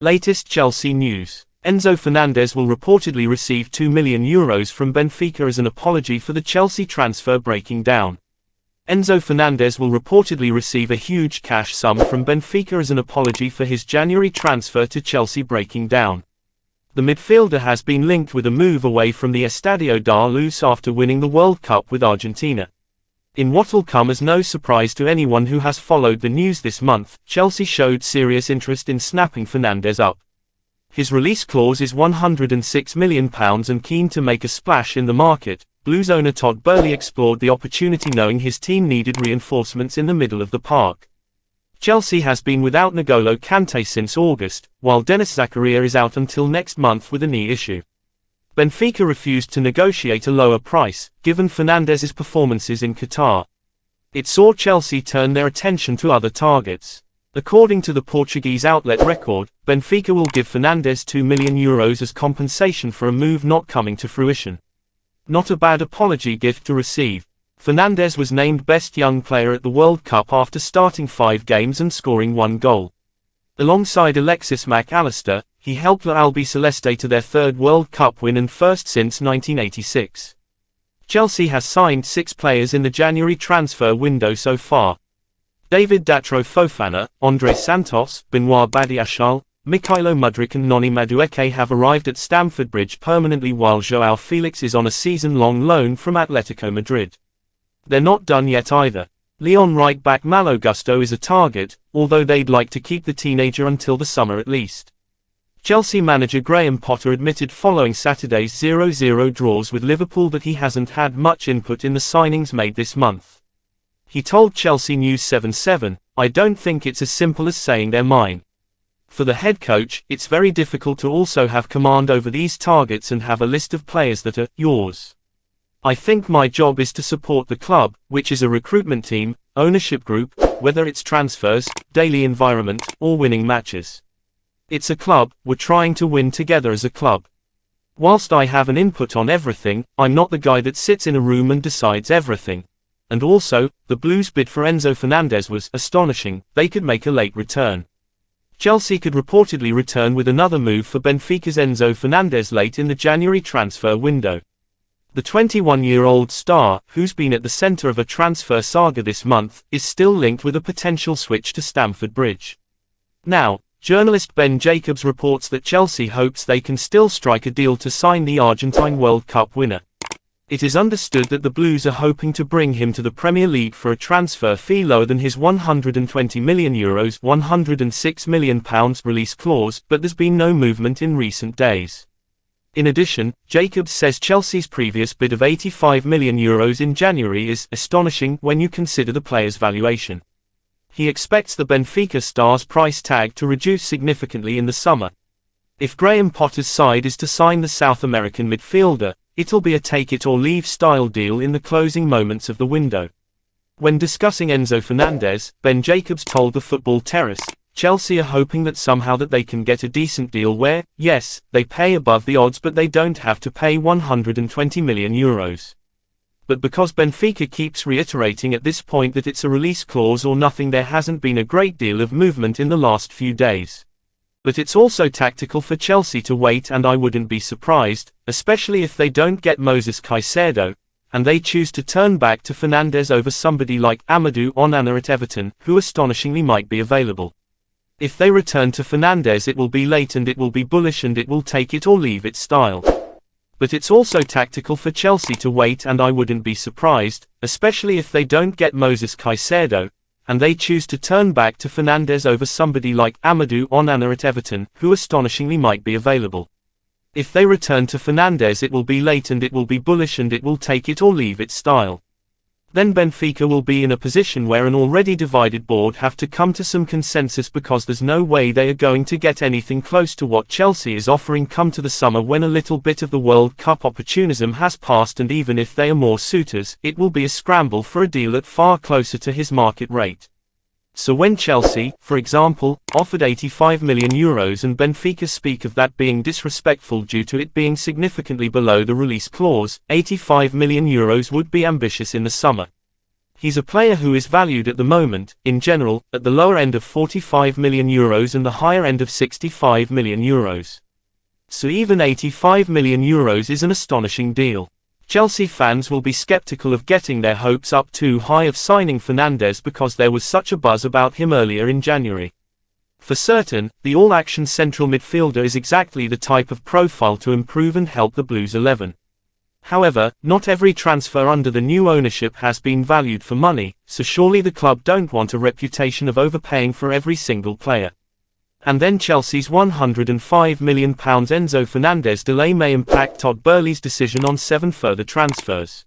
Latest Chelsea news. Enzo Fernandez will reportedly receive €2 million from Benfica as an apology for the Chelsea transfer breaking down. Enzo Fernandez will reportedly receive a huge cash sum from Benfica as an apology for his January transfer to Chelsea breaking down. The midfielder has been linked with a move away from the Estadio da Luz after winning the World Cup with Argentina. In what will come as no surprise to anyone who has followed the news this month, Chelsea showed serious interest in snapping Fernandez up. His release clause is £106 million and keen to make a splash in the market. Blues owner Todd Boehly explored the opportunity knowing his team needed reinforcements in the middle of the park. Chelsea has been without N'Golo Kante since August, while Denis Zakaria is out until next month with a knee issue. Benfica refused to negotiate a lower price, given Fernandez's performances in Qatar. It saw Chelsea turn their attention to other targets. According to the Portuguese outlet Record, Benfica will give Fernandez €2 million as compensation for a move not coming to fruition. Not a bad apology gift to receive. Fernandez was named Best Young Player at the World Cup after starting 5 games and scoring 1 goal. Alongside Alexis Mac Allister, he helped La Albiceleste to their 3rd World Cup win and first since 1986. Chelsea has signed 6 players in the January transfer window so far. David Datro Fofana, André Santos, Benoit Badiashile, Mykhailo Mudryk and Noni Madueke have arrived at Stamford Bridge permanently while João Felix is on a season-long loan from Atletico Madrid. They're not done yet either. Lyon right-back Malo Gusto is a target, although they'd like to keep the teenager until the summer at least. Chelsea manager Graham Potter admitted following Saturday's 0-0 draws with Liverpool that he hasn't had much input in the signings made this month. He told Chelsea News 7-7, "I don't think it's as simple as saying they're mine. For the head coach, it's very difficult to also have command over these targets and have a list of players that are yours. I think my job is to support the club, which is a recruitment team, ownership group, whether it's transfers, daily environment, or winning matches. It's a club, we're trying to win together as a club. Whilst I have an input on everything, I'm not the guy that sits in a room and decides everything. And also, the Blues' bid for Enzo Fernandez was astonishing. They could make a late return. Chelsea could reportedly return with another move for Benfica's Enzo Fernandez late in the January transfer window. The 21-year-old star, who's been at the centre of a transfer saga this month, is still linked with a potential switch to Stamford Bridge. Now, journalist Ben Jacobs reports that Chelsea hopes they can still strike a deal to sign the Argentine World Cup winner. It is understood that the Blues are hoping to bring him to the Premier League for a transfer fee lower than his €120 million £106 million release clause, but there's been no movement in recent days. In addition, Jacobs says Chelsea's previous bid of €85 million in January is astonishing when you consider the player's valuation. He expects the Benfica star's price tag to reduce significantly in the summer. If Graham Potter's side is to sign the South American midfielder, it'll be a take-it-or-leave style deal in the closing moments of the window. When discussing Enzo Fernandez, Ben Jacobs told the Football Terrace, Chelsea are hoping that somehow that they can get a decent deal where, yes, they pay above the odds but they don't have to pay €120 million. But because Benfica keeps reiterating at this point that it's a release clause or nothing, there hasn't been a great deal of movement in the last few days. But it's also tactical for Chelsea to wait, and I wouldn't be surprised, especially if they don't get Moses Caicedo, and they choose to turn back to Fernandez over somebody like Amadou Onana at Everton, who astonishingly might be available. If they return to Fernandez, it will be late and it will be bullish and it will take it or leave it style. But it's also tactical for Chelsea to wait, and I wouldn't be surprised, especially if they don't get Moses Caicedo, and they choose to turn back to Fernandez over somebody like Amadou Onana at Everton, who astonishingly might be available. If they return to Fernandez, it will be late and it will be bullish and it will take it or leave it style. Then Benfica will be in a position where an already divided board have to come to some consensus, because there's no way they are going to get anything close to what Chelsea is offering come to the summer, when a little bit of the World Cup opportunism has passed, and even if they are more suitors, it will be a scramble for a deal at far closer to his market rate. So when Chelsea, for example, offered €85 million and Benfica speak of that being disrespectful due to it being significantly below the release clause, €85 million would be ambitious in the summer. He's a player who is valued at the moment, in general, at the lower end of €45 million and the higher end of €65 million. So even €85 million is an astonishing deal. Chelsea fans will be skeptical of getting their hopes up too high of signing Fernandes because there was such a buzz about him earlier in January. For certain, the all-action central midfielder is exactly the type of profile to improve and help the Blues 11. However, not every transfer under the new ownership has been valued for money, so surely the club don't want a reputation of overpaying for every single player. And then Chelsea's £105 million Enzo Fernandez delay may impact Todd Boehly's decision on 7 further transfers.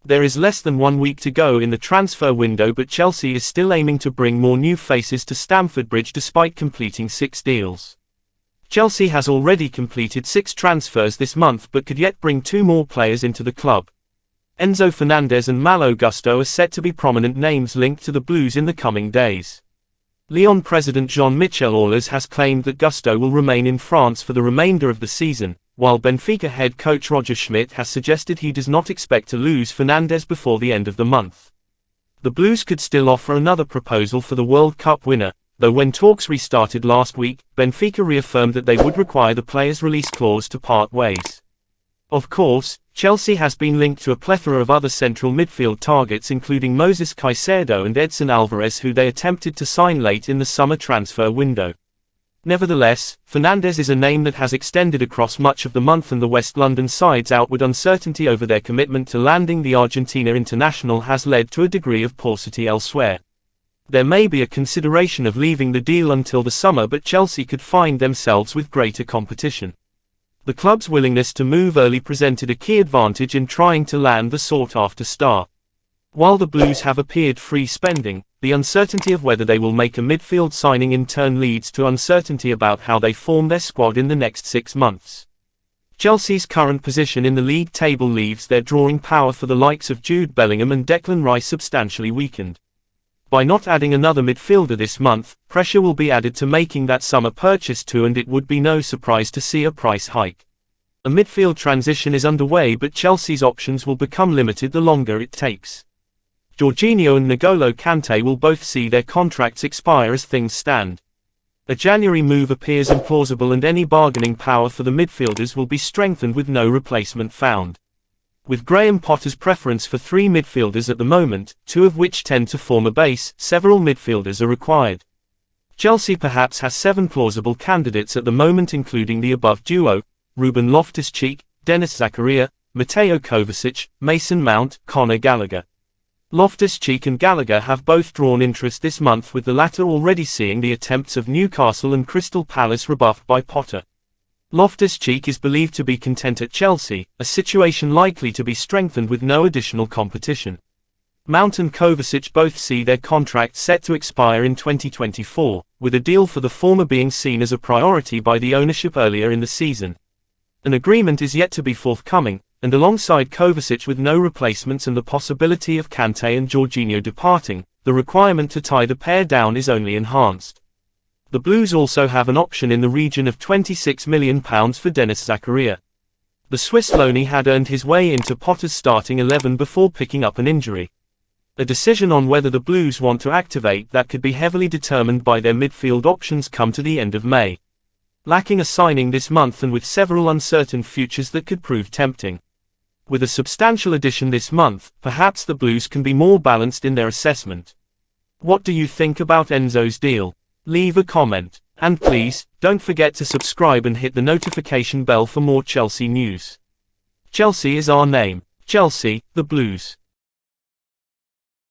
There is less than 1 week to go in the transfer window, but Chelsea is still aiming to bring more new faces to Stamford Bridge despite completing 6 deals. Chelsea has already completed 6 transfers this month but could yet bring 2 more players into the club. Enzo Fernandez and Malo Gusto are set to be prominent names linked to the Blues in the coming days. Lyon president Jean-Michel Aulas has claimed that Gusto will remain in France for the remainder of the season, while Benfica head coach Roger Schmidt has suggested he does not expect to lose Fernandes before the end of the month. The Blues could still offer another proposal for the World Cup winner, though when talks restarted last week, Benfica reaffirmed that they would require the player's release clause to part ways. Of course, Chelsea has been linked to a plethora of other central midfield targets including Moses Caicedo and Edson Alvarez, who they attempted to sign late in the summer transfer window. Nevertheless, Fernandes is a name that has extended across much of the month, and the West London side's outward uncertainty over their commitment to landing the Argentina international has led to a degree of paucity elsewhere. There may be a consideration of leaving the deal until the summer, but Chelsea could find themselves with greater competition. The club's willingness to move early presented a key advantage in trying to land the sought-after star. While the Blues have appeared free spending, the uncertainty of whether they will make a midfield signing in turn leads to uncertainty about how they form their squad in the next 6 months. Chelsea's current position in the league table leaves their drawing power for the likes of Jude Bellingham and Declan Rice substantially weakened. By not adding another midfielder this month, pressure will be added to making that summer purchase too, and it would be no surprise to see a price hike. A midfield transition is underway, but Chelsea's options will become limited the longer it takes. Jorginho and N'Golo Kante will both see their contracts expire as things stand. A January move appears implausible, and any bargaining power for the midfielders will be strengthened with no replacement found. With Graham Potter's preference for 3 midfielders at the moment, 2 of which tend to form a base, several midfielders are required. Chelsea perhaps has 7 plausible candidates at the moment, including the above duo: Ruben Loftus-Cheek, Denis Zakaria, Mateo Kovacic, Mason Mount, Conor Gallagher. Loftus-Cheek and Gallagher have both drawn interest this month, with the latter already seeing the attempts of Newcastle and Crystal Palace rebuffed by Potter. Loftus-Cheek is believed to be content at Chelsea, a situation likely to be strengthened with no additional competition. Mount and Kovacic both see their contracts set to expire in 2024, with a deal for the former being seen as a priority by the ownership earlier in the season. An agreement is yet to be forthcoming, and alongside Kovacic with no replacements and the possibility of Kante and Jorginho departing, the requirement to tie the pair down is only enhanced. The Blues also have an option in the region of £26 million for Denis Zakaria. The Swiss loanee had earned his way into Potter's starting 11 before picking up an injury. A decision on whether the Blues want to activate that could be heavily determined by their midfield options come to the end of May. Lacking a signing this month and with several uncertain futures that could prove tempting. With a substantial addition this month, perhaps the Blues can be more balanced in their assessment. What do you think about Enzo's deal? Leave a comment. And please, don't forget to subscribe and hit the notification bell for more Chelsea news. Chelsea is our name. Chelsea, the Blues.